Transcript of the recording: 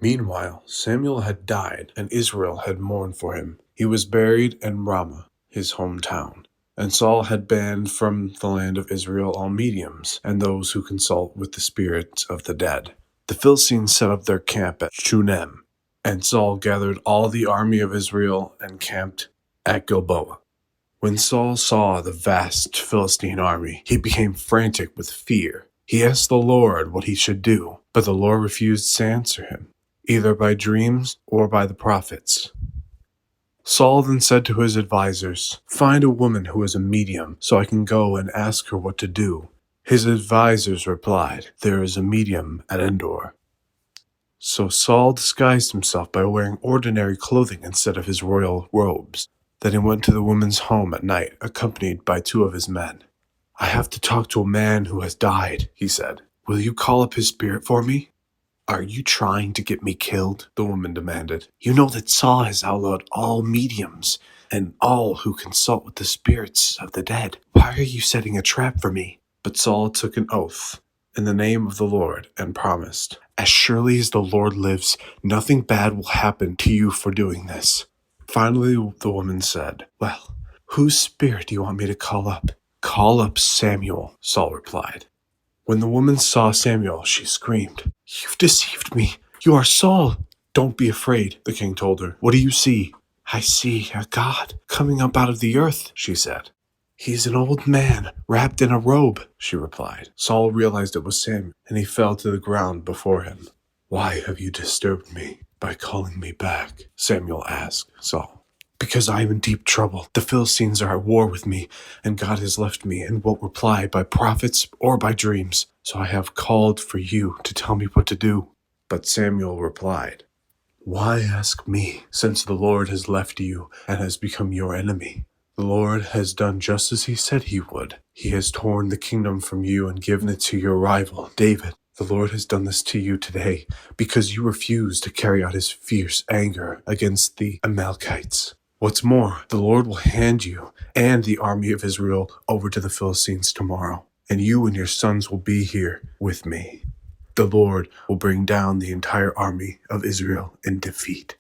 Meanwhile, Samuel had died, and Israel had mourned for him. He was buried in Ramah, his hometown. And Saul had banned from the land of Israel all mediums, and those who consult with the spirits of the dead. The Philistines set up their camp at Shunem, and Saul gathered all the army of Israel and camped at Gilboa. When Saul saw the vast Philistine army, he became frantic with fear. He asked the Lord what he should do, but the Lord refused to answer him, either by dreams or by the prophets. Saul then said to his advisers, "Find a woman who is a medium, so I can go and ask her what to do." His advisers replied, "There is a medium at Endor." So Saul disguised himself by wearing ordinary clothing instead of his royal robes. Then he went to the woman's home at night, accompanied by 2 of his men. "I have to talk to a man who has died," he said. "Will you call up his spirit for me?" "Are you trying to get me killed?" the woman demanded. "You know that Saul has outlawed all mediums and all who consult with the spirits of the dead. Why are you setting a trap for me?" But Saul took an oath in the name of the Lord and promised, "As surely as the Lord lives, nothing bad will happen to you for doing this." Finally, the woman said, "Well, whose spirit do you want me to call up?" "Call up Samuel," Saul replied. When the woman saw Samuel, she screamed, "You've deceived me. You are Saul." "Don't be afraid," the king told her. "What do you see?" "I see a god coming up out of the earth," she said. "He's an old man, wrapped in a robe," she replied. Saul realized it was Samuel, and he fell to the ground before him. "Why have you disturbed me by calling me back?" Samuel asked Saul. "Because I am in deep trouble. The Philistines are at war with me, and God has left me and won't reply by prophets or by dreams. So I have called for you to tell me what to do." But Samuel replied, "Why ask me, since the Lord has left you and has become your enemy? The Lord has done just as he said he would. He has torn the kingdom from you and given it to your rival, David. The Lord has done this to you today because you refused to carry out his fierce anger against the Amalekites. What's more, the Lord will hand you and the army of Israel over to the Philistines tomorrow, and you and your sons will be here with me. The Lord will bring down the entire army of Israel in defeat."